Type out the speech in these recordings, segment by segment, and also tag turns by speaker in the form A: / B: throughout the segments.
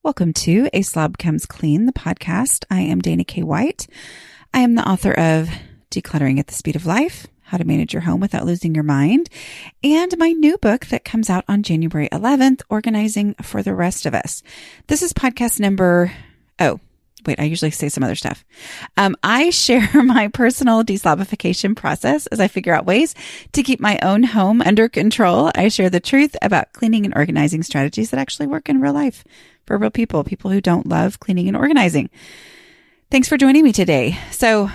A: Welcome to A Slob Comes Clean, the podcast. I am Dana K. White. I am the author of Decluttering at the Speed of Life, How to Manage Your Home Without Losing Your Mind, and my new book that comes out on January 11th, Organizing for the Rest of Us. This is podcast number, I usually say some other stuff. I share my personal deslobification process as I figure out ways to keep my own home under control. I share the truth about cleaning and organizing strategies that actually work in real life for real people who don't love cleaning and organizing. Thanks for joining me today. So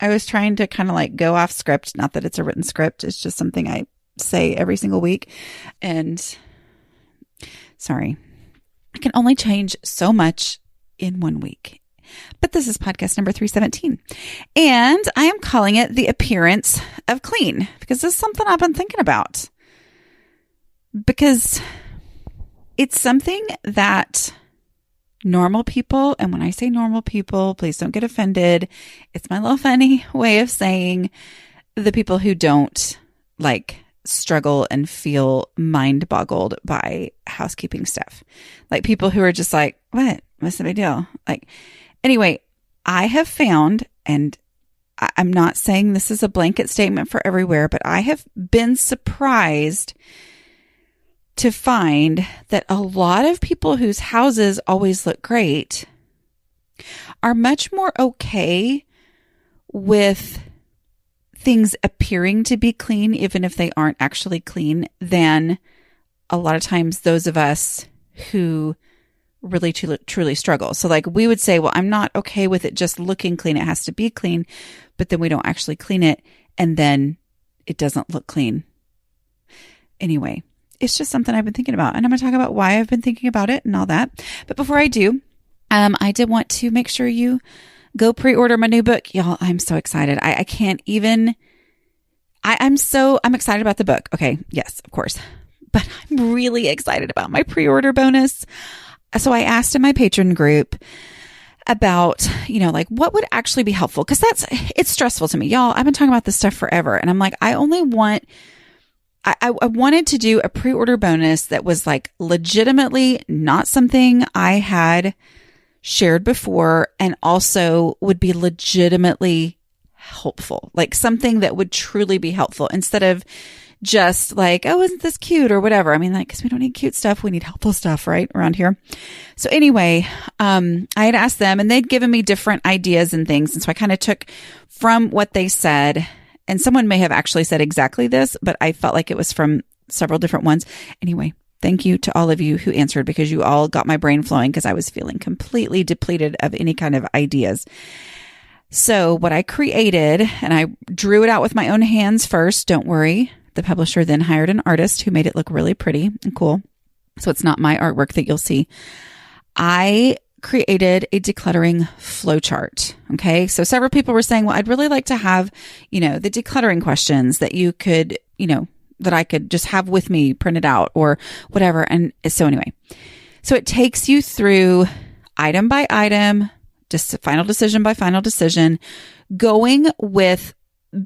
A: I was trying to kind of go off script. Not that it's a written script. It's just something I say every single week. And sorry, I can only change so much in 1 week. But this is podcast number 317. And I am calling it The Appearance of Clean because this is something I've been thinking about. Because it's something that normal people, and when I say normal people, please don't get offended. It's my little funny way of saying the people who don't struggle and feel mind boggled by housekeeping stuff. Like people who are just like, what? What's the big deal? Anyway, I have found, and I'm not saying this is a blanket statement for everywhere, but I have been surprised to find that a lot of people whose houses always look great are much more okay with things appearing to be clean, even if they aren't actually clean, than a lot of times those of us who really truly struggle. So we would say, well, I'm not okay with it just looking clean. It has to be clean, but then we don't actually clean it and then it doesn't look clean. Anyway, it's just something I've been thinking about, and I'm going to talk about why I've been thinking about it and all that. But before I do, I did want to make sure you go pre-order my new book. Y'all, I'm so excited. I can't even, I'm excited about the book. Okay. Yes, of course. But I'm really excited about my pre-order bonus. So I asked in my patron group about, what would actually be helpful? Cause it's stressful to me. Y'all, I've been talking about this stuff forever. And I'm like, I wanted to do a pre-order bonus that was legitimately not something I had shared before and also would be legitimately helpful, something that would truly be helpful instead of just oh, isn't this cute or whatever. I mean, because we don't need cute stuff. We need helpful stuff, right? Around here. So anyway, I had asked them and they'd given me different ideas and things. And so I kind of took from what they said, and someone may have actually said exactly this, but I felt like it was from several different ones. Anyway, thank you to all of you who answered because you all got my brain flowing because I was feeling completely depleted of any kind of ideas. So what I created, and I drew it out with my own hands first, don't worry. The publisher then hired an artist who made it look really pretty and cool. So it's not my artwork that you'll see. I created a decluttering flowchart. Okay. So several people were saying, well, I'd really like to have, the decluttering questions that you could, that I could just have with me printed out or whatever. And so anyway, so it takes you through item by item, just final decision by final decision, going with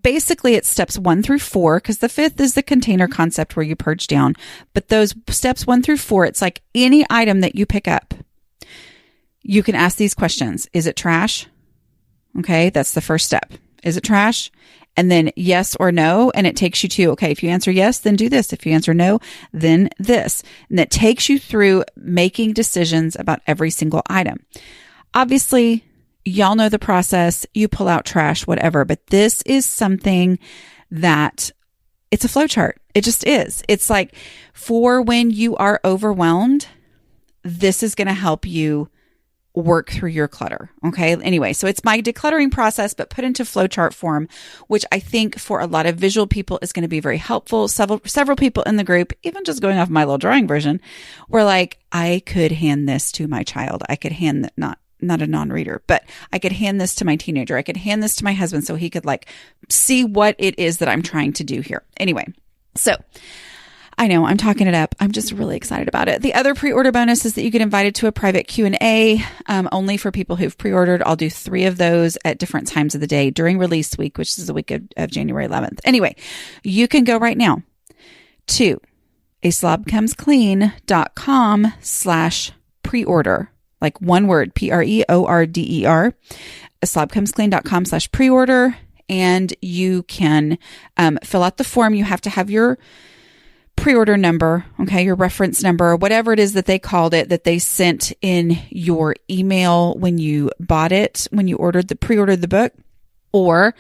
A: basically it's steps 1 through 4, because the 5th is the container concept where you purge down. But those steps 1 through 4, it's like any item that you pick up, you can ask these questions. Is it trash? Okay, that's the first step. Is it trash? And then yes or no. And it takes you to, okay, if you answer yes, then do this. If you answer no, then this. And that takes you through making decisions about every single item. Obviously, y'all know the process. You pull out trash, whatever. But this is something that it's a flowchart. It just is. It's for when you are overwhelmed, this is going to help you work through your clutter. Okay. Anyway, so it's my decluttering process, but put into flowchart form, which I think for a lot of visual people is going to be very helpful. Several people in the group, even just going off my little drawing version, were like, I could hand this to my child. I could hand not a non-reader, but I could hand this to my teenager. I could hand this to my husband so he could see what it is that I'm trying to do here. Anyway, so I know I'm talking it up. I'm just really excited about it. The other pre-order bonus is that you get invited to a private Q&A, only for people who've pre-ordered. I'll do 3 of those at different times of the day during release week, which is the week of January 11th. Anyway, you can go right now to aslobcomesclean.com/pre-order pre-order, like one word, PREORDER, aslobcomesclean.com/pre-order. And you can fill out the form. You have to have your pre-order number, okay, your reference number, whatever it is that they called it, that they sent in your email when you bought it, when you pre-ordered the book. Or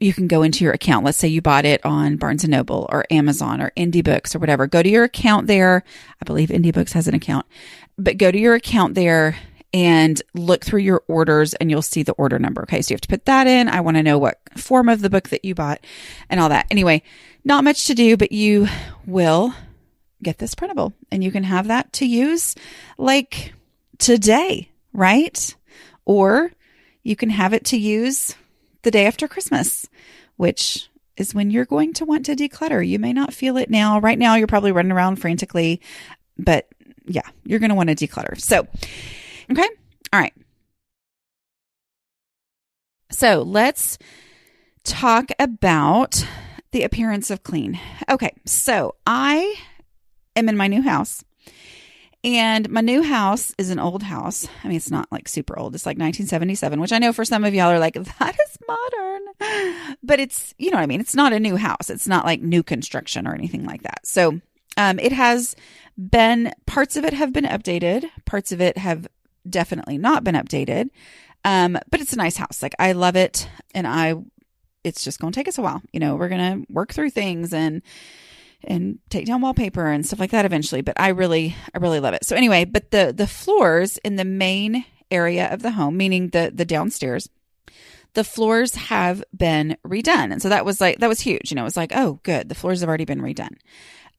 A: you can go into your account. Let's say you bought it on Barnes & Noble or Amazon or Indie Books or whatever. Go to your account there. I believe Indie Books has an account. But go to your account there and look through your orders and you'll see the order number. Okay, so you have to put that in. I want to know what form of the book that you bought and all that. Anyway, not much to do, but you will get this printable and you can have that to use like today, right? Or you can have it to use the day after Christmas, which is when you're going to want to declutter. You may not feel it now. Right now, you're probably running around frantically, but yeah, you're going to want to declutter. So, okay. All right. So let's talk about the appearance of clean. Okay. So I am in my new house. And my new house is an old house. I mean, it's not like super old. It's like 1977, which I know for some of y'all are like, that is modern. But it's, you know what I mean? It's not a new house. It's not like new construction or anything like that. So it has been, parts of it have been updated. Parts of it have definitely not been updated. But it's a nice house. Like I love it. And it's just going to take us a while. You know, we're going to work through things and take down wallpaper and stuff like that eventually. But I really love it. So anyway, but the floors in the main area of the home, meaning the downstairs, the floors have been redone. And so that was huge. You know, it was like, oh, good. The floors have already been redone.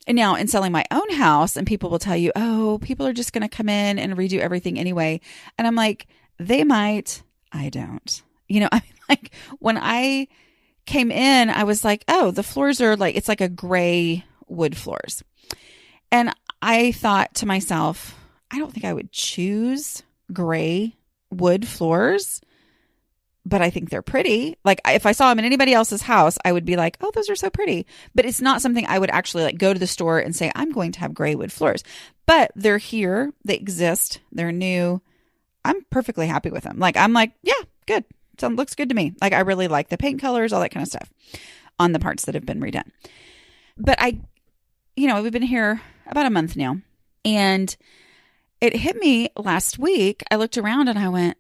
A: And now in selling my own house, and people will tell you, oh, people are just going to come in and redo everything anyway. And I'm like, they might, I don't. You know, I mean, like when I came in, I was like, oh, the floors are like, it's like a gray wood floors. And I thought to myself, I don't think I would choose gray wood floors, but I think they're pretty. Like if I saw them in anybody else's house, I would be like, oh, those are so pretty. But it's not something I would actually like go to the store and say, I'm going to have gray wood floors. But they're here. They exist. They're new. I'm perfectly happy with them. Like, I'm like, yeah, good. So it looks good to me. Like I really like the paint colors, all that kind of stuff on the parts that have been redone. But we've been here about a month now, and it hit me last week. I looked around and I went,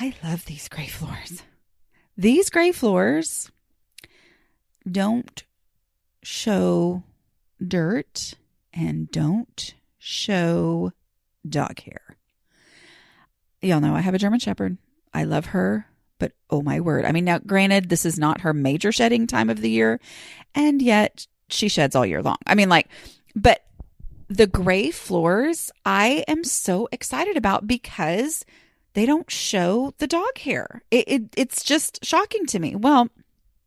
A: I love these gray floors. These gray floors don't show dirt and don't show dog hair. Y'all know I have a German Shepherd. I love her, but oh my word. I mean, now granted, this is not her major shedding time of the year, and yet she sheds all year long. I mean, like, but the gray floors, I am so excited about because they don't show the dog hair. It's just shocking to me. Well,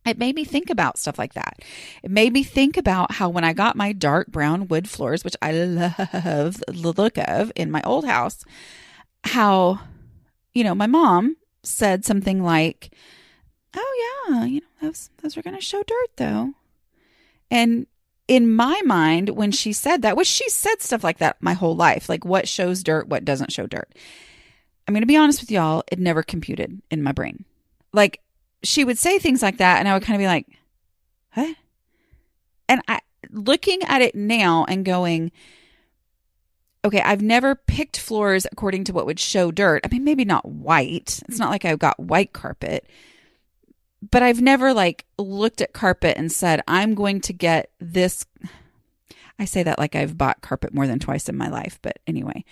A: it made me think about stuff like that. It made me think about how when I got my dark brown wood floors, which I love the look of in my old house, how, you know, my mom said something like, oh yeah, you know, those are going to show dirt though. And in my mind, when she said that, which she said stuff like that my whole life, like what shows dirt, what doesn't show dirt. I'm going to be honest with y'all, it never computed in my brain. Like she would say things like that and I would kind of be like, what? And looking at it now and going, okay, I've never picked floors according to what would show dirt. I mean, maybe not white. It's not like I've got white carpet. But I've never like looked at carpet and said, I'm going to get this. I say that like I've bought carpet more than twice in my life. But anyway,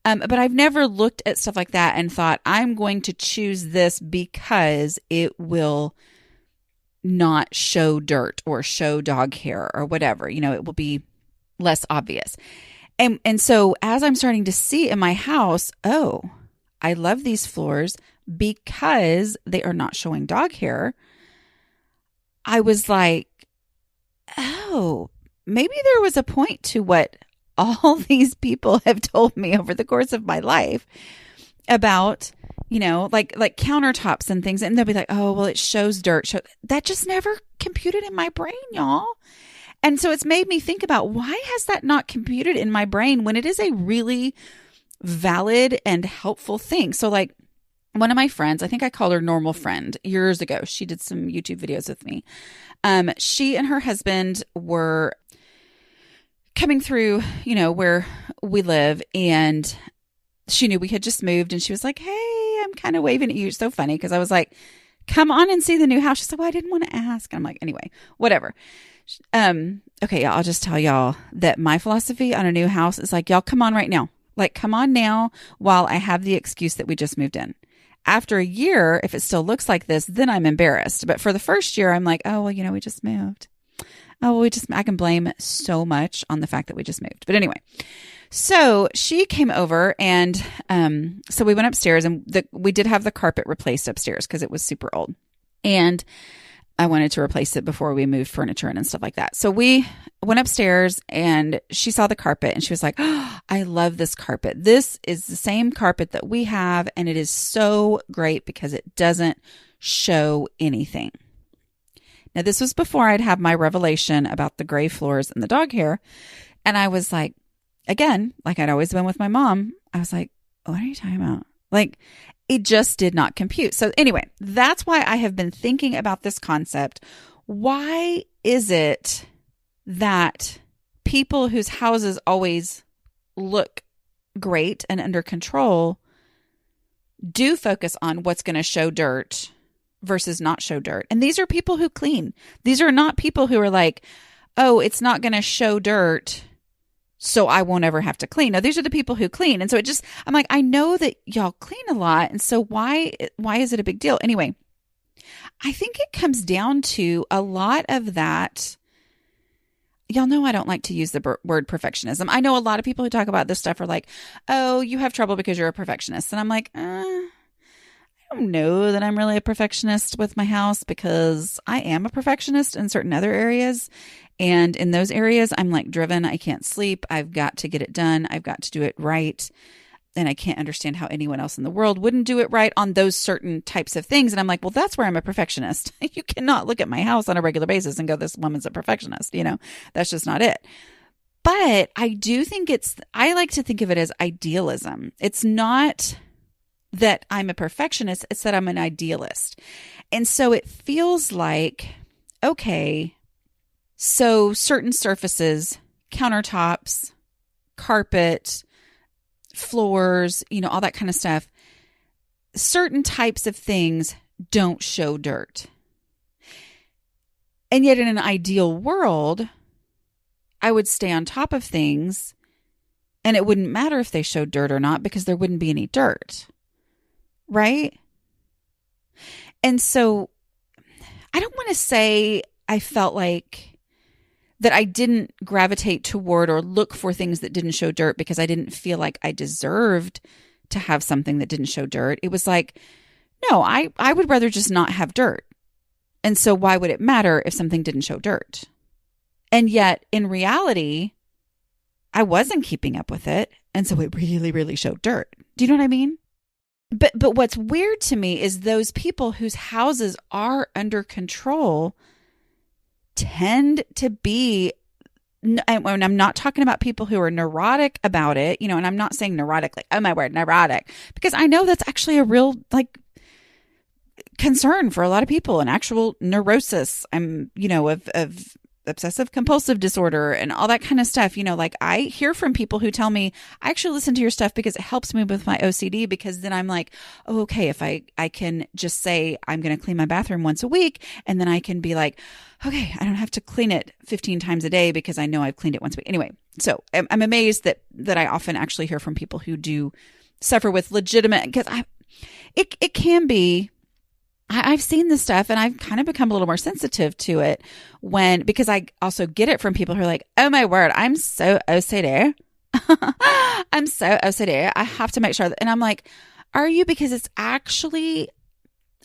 A: but I've never looked at stuff like that and thought, I'm going to choose this because it will not show dirt or show dog hair or whatever. You know, it will be less obvious. And so as I'm starting to see in my house, oh, I love these floors because they are not showing dog hair. I was like, oh, maybe there was a point to what all these people have told me over the course of my life about, you know, like countertops and things. And they'll be like, oh, well, it shows dirt. That just never computed in my brain, y'all. And so it's made me think about, why has that not computed in my brain when it is a really valid and helpful thing? So like one of my friends, I think I called her Normal Friend years ago. She did some YouTube videos with me. She and her husband were coming through, where we live, and she knew we had just moved, and she was like, "Hey, I'm kind of waving at you." It's so funny because I was like, "Come on and see the new house." She's like, "Well, I didn't want to ask." And I'm like, "Anyway, whatever." Okay, y'all, I'll just tell y'all that my philosophy on a new house is like, y'all come on right now. Like, come on now while I have the excuse that we just moved in. After a year, if it still looks like this, then I'm embarrassed. But for the first year, I'm like, oh, well, we just moved. Oh, I can blame so much on the fact that we just moved. But anyway, so she came over, and so we went upstairs, and we did have the carpet replaced upstairs because it was super old. And I wanted to replace it before we moved furniture in and stuff like that. So we went upstairs, and she saw the carpet, and she was like, "Oh, I love this carpet. This is the same carpet that we have, and it is so great because it doesn't show anything." Now, this was before I'd had my revelation about the gray floors and the dog hair. And I was like, again, like I'd always been with my mom, I was like, what are you talking about? Like, it just did not compute. So anyway, that's why I have been thinking about this concept. Why is it that people whose houses always look great and under control do focus on what's going to show dirt versus not show dirt? And these are people who clean. These are not people who are like, oh, it's not going to show dirt, so I won't ever have to clean. No, these are the people who clean. And so I'm like, I know that y'all clean a lot. And so why is it a big deal? Anyway, I think it comes down to a lot of that. Y'all know I don't like to use the word perfectionism. I know a lot of people who talk about this stuff are like, oh, you have trouble because you're a perfectionist. And I'm like, I don't know that I'm really a perfectionist with my house, because I am a perfectionist in certain other areas. And in those areas, I'm like driven. I can't sleep. I've got to get it done. I've got to do it right. And I can't understand how anyone else in the world wouldn't do it right on those certain types of things. And I'm like, well, that's where I'm a perfectionist. You cannot look at my house on a regular basis and go, this woman's a perfectionist. That's just not it. But I do think I like to think of it as idealism. It's not that I'm a perfectionist, it's that I'm an idealist. And so it feels like, okay, so certain surfaces, countertops, carpet, floors, all that kind of stuff, certain types of things don't show dirt. And yet in an ideal world, I would stay on top of things, and it wouldn't matter if they showed dirt or not, because there wouldn't be any dirt. Right? And so I don't want to say I felt like that I didn't gravitate toward or look for things that didn't show dirt because I didn't feel like I deserved to have something that didn't show dirt. It was like, no, I would rather just not have dirt. And so why would it matter if something didn't show dirt? And yet in reality, I wasn't keeping up with it. And so it really, really showed dirt. Do you know what I mean? But what's weird to me is those people whose houses are under control tend to be, and I'm not talking about people who are neurotic about it, and I'm not saying neurotic, like, oh my word, neurotic, because I know that's actually a real, like, concern for a lot of people, an actual neurosis, of obsessive compulsive disorder and all that kind of stuff. Like, I hear from people who tell me, I actually listen to your stuff because it helps me with my OCD, because then I'm like, oh, okay, if I can just say I'm going to clean my bathroom once a week, and then I can be like, okay, I don't have to clean it 15 times a day because I know I've cleaned it once a week. Anyway, so I'm amazed that I often actually hear from people who do suffer with legitimate, because it can be, I've seen this stuff and I've kind of become a little more sensitive to it because I also get it from people who are like, oh my word, I'm so OCD. I'm so OCD. I have to make sure that, and I'm like, are you? Because it's actually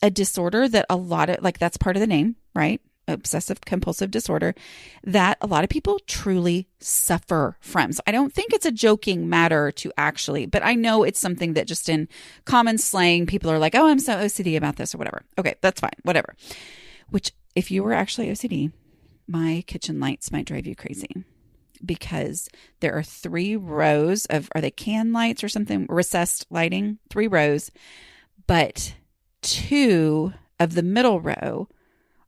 A: a disorder that a lot of, like, that's part of the name, right? Obsessive compulsive disorder that a lot of people truly suffer from. So I don't think it's a joking matter to actually, but I know it's something that just in common slang, people are like, oh, I'm so OCD about this or whatever. Okay, that's fine. Whatever. Which, if you were actually OCD, my kitchen lights might drive you crazy because there are 3 rows of, are they can lights or something? Recessed lighting, 3 rows, but 2 of the middle row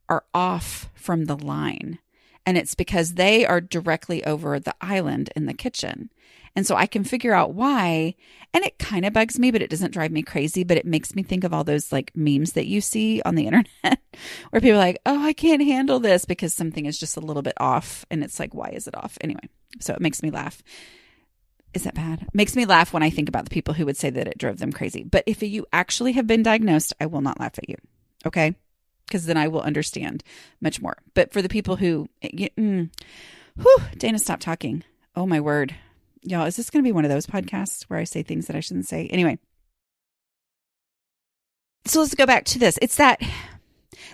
A: are off from the line. And it's because they are directly over the island in the kitchen. And so I can figure out why. And it kind of bugs me, but it doesn't drive me crazy. But it makes me think of all those like memes that you see on the internet where people are like, oh, I can't handle this because something is just a little bit off. And it's like, why is it off? Anyway, so it makes me laugh. Is that bad? It makes me laugh when I think about the people who would say that it drove them crazy. But if you actually have been diagnosed, I will not laugh at you. Okay? Because then I will understand much more. But for the people who, Dana, stop talking. Oh my word. Y'all, is this going to be one of those podcasts where I say things that I shouldn't say? Anyway. So let's go back to this. It's that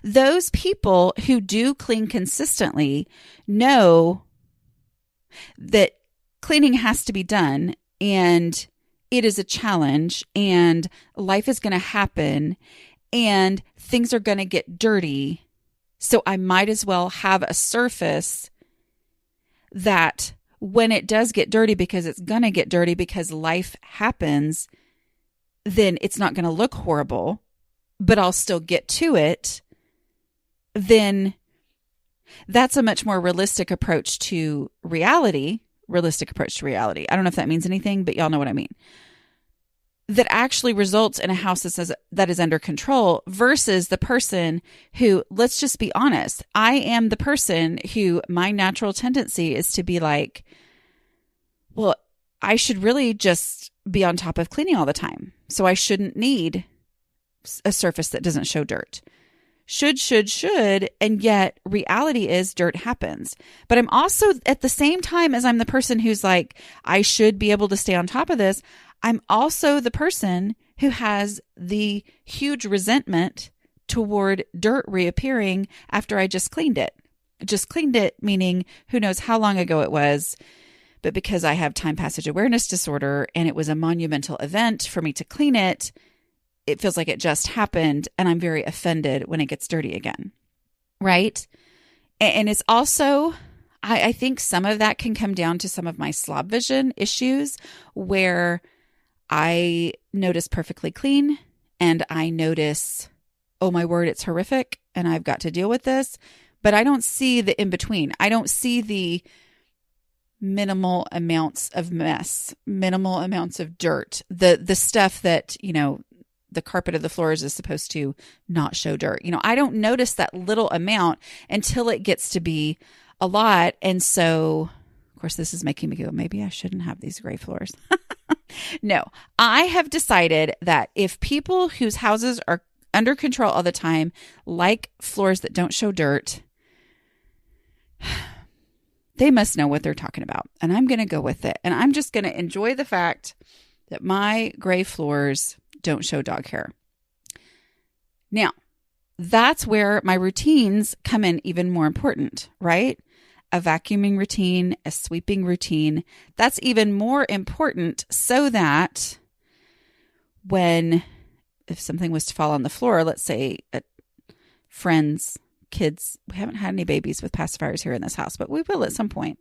A: those people who do clean consistently know that cleaning has to be done and it is a challenge and life is going to happen and things are going to get dirty. So I might as well have a surface that when it does get dirty, because it's going to get dirty because life happens, then it's not going to look horrible, but I'll still get to it. Then that's a much more realistic approach to reality. I don't know if that means anything, but y'all know what I mean. That actually results in a house that is under control versus the person who, let's just be honest, I am the person who my natural tendency is to be like, well, I should really just be on top of cleaning all the time. So I shouldn't need a surface that doesn't show dirt. Should, and yet reality is dirt happens. But I'm also at the same time as I'm the person who's like, I should be able to stay on top of this, I'm also the person who has the huge resentment toward dirt reappearing after I just cleaned it. Just cleaned it, meaning who knows how long ago it was, but because I have time passage awareness disorder and it was a monumental event for me to clean it, it feels like it just happened and I'm very offended when it gets dirty again, right? And it's also, I think some of that can come down to some of my slob vision issues where I notice perfectly clean and I notice, oh my word, it's horrific and I've got to deal with this, but I don't see the in between. I don't see the minimal amounts of mess, minimal amounts of dirt, the stuff that, the carpet of the floors is supposed to not show dirt. I don't notice that little amount until it gets to be a lot. And so, of course, this is making me go, maybe I shouldn't have these gray floors. No, I have decided that if people whose houses are under control all the time like floors that don't show dirt, they must know what they're talking about. And I'm going to go with it. And I'm just going to enjoy the fact that my gray floors don't show dog hair. Now, that's where my routines come in even more important, right? A vacuuming routine, a sweeping routine. That's even more important so that if something was to fall on the floor, let's say friends, kids, we haven't had any babies with pacifiers here in this house, but we will at some point.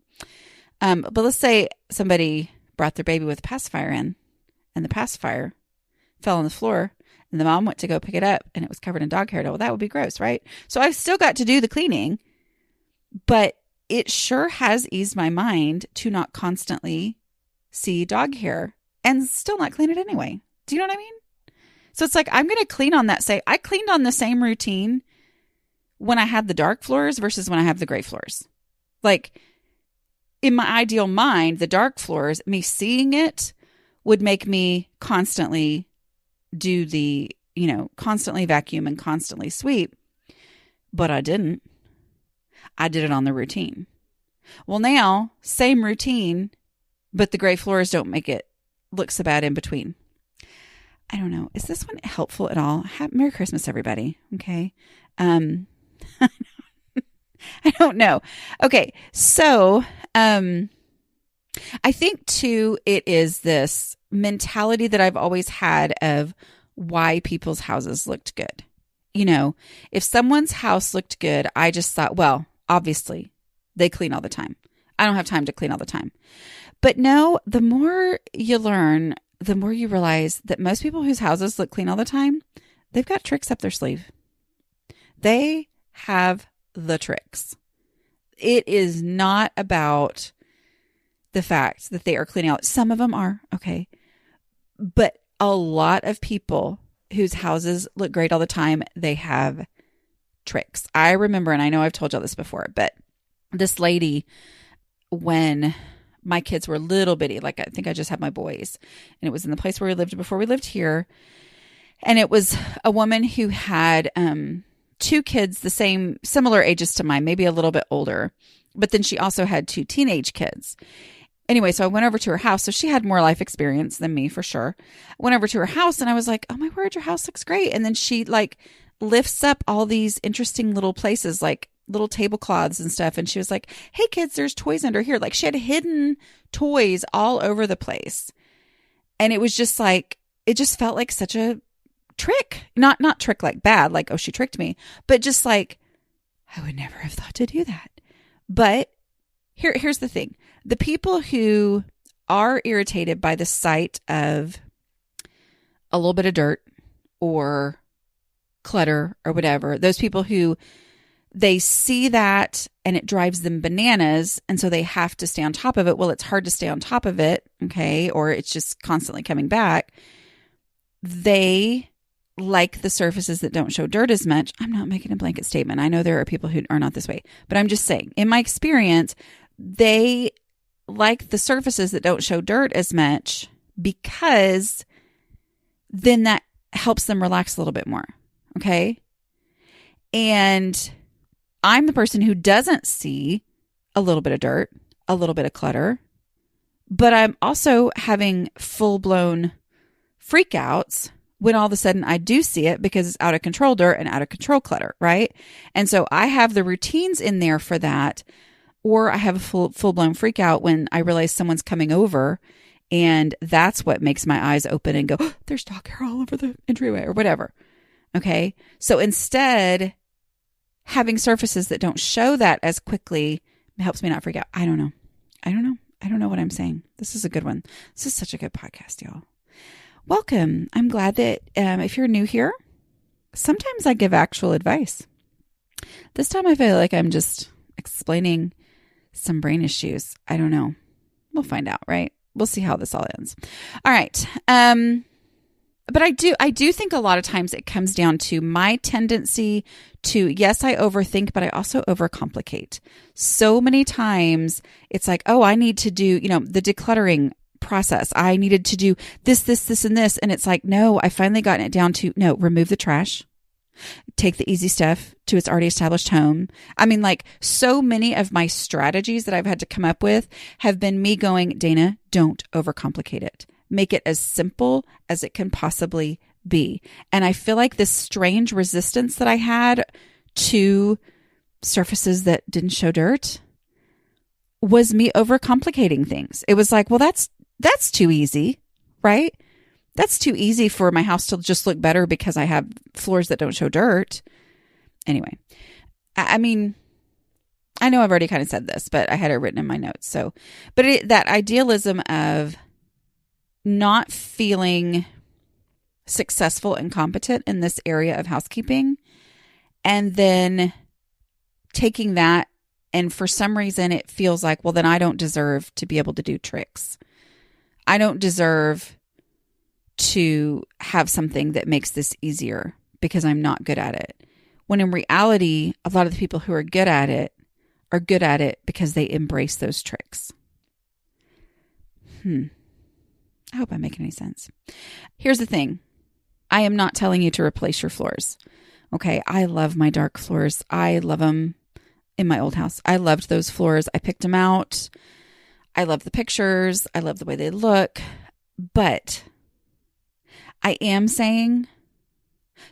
A: But let's say somebody brought their baby with a pacifier in and the pacifier fell on the floor and the mom went to go pick it up and it was covered in dog hair. Well, that would be gross, right? So I've still got to do the cleaning, but it sure has eased my mind to not constantly see dog hair and still not clean it anyway. Do you know what I mean? So it's like, I'm going to clean on that. I cleaned on the same routine when I had the dark floors versus when I have the gray floors. Like in my ideal mind, the dark floors, me seeing it would make me constantly do the, constantly vacuum and constantly sweep, but I didn't. I did it on the routine. Well, now, same routine, but the gray floors don't make it look so bad in between. I don't know. Is this one helpful at all? Merry Christmas, everybody. Okay. I don't know. Okay. So, I think too, it is this mentality that I've always had of why people's houses looked good. If someone's house looked good, I just thought, well, obviously they clean all the time. I don't have time to clean all the time. But no, the more you learn, the more you realize that most people whose houses look clean all the time, they've got tricks up their sleeve. They have the tricks. It is not about the fact that they are cleaning out. Some of them are, okay. But a lot of people whose houses look great all the time, they have tricks. I remember, and I know I've told y'all this before, but this lady, when my kids were little bitty, like I think I just had my boys, and it was in the place where we lived before we lived here. And it was a woman who had two kids similar ages to mine, maybe a little bit older. But then she also had two teenage kids. Anyway, so I went over to her house. So she had more life experience than me for sure. I went over to her house and I was like, oh my word, your house looks great. And then she like lifts up all these interesting little places, like little tablecloths and stuff. And she was like, hey kids, there's toys under here. Like she had hidden toys all over the place. And it was just like, it just felt like such a trick, not trick like bad, like, oh, she tricked me, but just like, I would never have thought to do that. But here's the thing. The people who are irritated by the sight of a little bit of dirt or clutter or whatever, those people who they see that and it drives them bananas, and so they have to stay on top of it. Well, it's hard to stay on top of it, okay, or it's just constantly coming back. They like the surfaces that don't show dirt as much. I'm not making a blanket statement. I know there are people who are not this way, but I'm just saying, in my experience, they like the surfaces that don't show dirt as much because then that helps them relax a little bit more. Okay. And I'm the person who doesn't see a little bit of dirt, a little bit of clutter, but I'm also having full-blown freakouts when all of a sudden I do see it because it's out of control dirt and out of control clutter, right? And so I have the routines in there for that, or I have a full-blown freak out when I realize someone's coming over, and that's what makes my eyes open and go, oh, there's dog hair all over the entryway or whatever. Okay. So instead, having surfaces that don't show that as quickly helps me not freak out. I don't know. I don't know what I'm saying. This is a good one. This is such a good podcast, y'all. Welcome. I'm glad that if you're new here, sometimes I give actual advice. This time I feel like I'm just explaining some brain issues. I don't know. We'll find out, right? We'll see how this all ends. All right. But I do think a lot of times it comes down to my tendency to, yes, I overthink, but I also overcomplicate. So many times it's like, oh, I need to do, the decluttering process. I needed to do this, and this. And it's like, no, I finally gotten it down to, no, remove the trash. Take the easy stuff to its already established home. I mean, like so many of my strategies that I've had to come up with have been me going, Dana, don't overcomplicate it. Make it as simple as it can possibly be. And I feel like this strange resistance that I had to surfaces that didn't show dirt was me overcomplicating things. It was like, well, that's too easy, right? That's too easy for my house to just look better because I have floors that don't show dirt. Anyway, I mean, I know I've already kind of said this, but I had it written in my notes. So, but that idealism of not feeling successful and competent in this area of housekeeping, and then taking that, and for some reason it feels like, well, then I don't deserve to be able to do tricks. I don't deserve to have something that makes this easier because I'm not good at it. When in reality, a lot of the people who are good at it because they embrace those tricks. I hope I'm making any sense. Here's the thing. I am not telling you to replace your floors. Okay. I love my dark floors. I love them in my old house. I loved those floors. I picked them out. I love the pictures. I love the way they look. But I am saying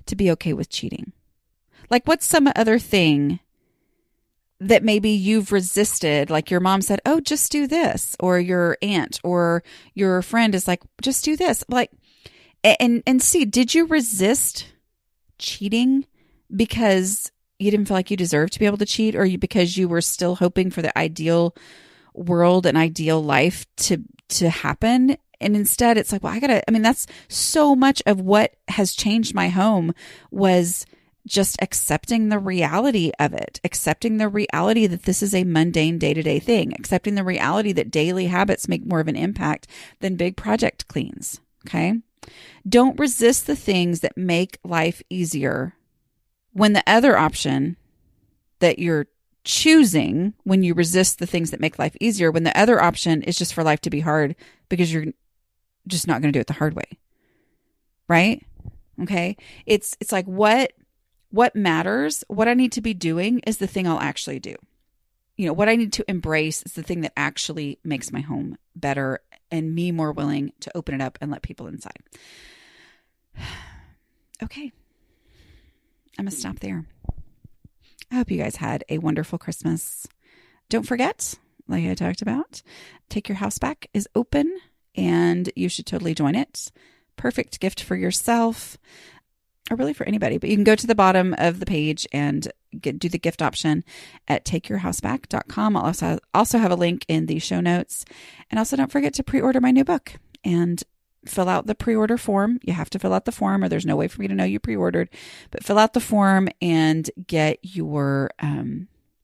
A: to be okay with cheating. Like, what's some other thing that maybe you've resisted? Like your mom said, oh, just do this. Or your aunt or your friend is like, just do this. Like, and see, did you resist cheating because you didn't feel like you deserved to be able to cheat, or because you were still hoping for the ideal world and ideal life to happen. And instead it's like, well, that's so much of what has changed my home was just accepting the reality of it, accepting the reality that this is a mundane day-to-day thing, accepting the reality that daily habits make more of an impact than big project cleans. Okay. Don't resist the things that make life easier when the other option that you're choosing, when you resist the things that make life easier, when the other option is just for life to be hard because you're just not going to do it the hard way. Right? Okay. It's like what matters, what I need to be doing is the thing I'll actually do. What I need to embrace is the thing that actually makes my home better and me more willing to open it up and let people inside. Okay. I'm going to stop there. I hope you guys had a wonderful Christmas. Don't forget, like I talked about, Take Your House Back is open and you should totally join it. Perfect gift for yourself, or really for anybody, but you can go to the bottom of the page and do the gift option at takeyourhouseback.com. I'll also have a link in the show notes. And also don't forget to pre-order my new book and fill out the pre-order form. You have to fill out the form or there's no way for me to know you pre-ordered, but fill out the form and get your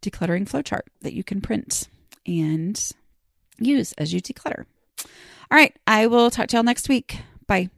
A: decluttering flowchart that you can print and use as you declutter. All right. I will talk to y'all next week. Bye.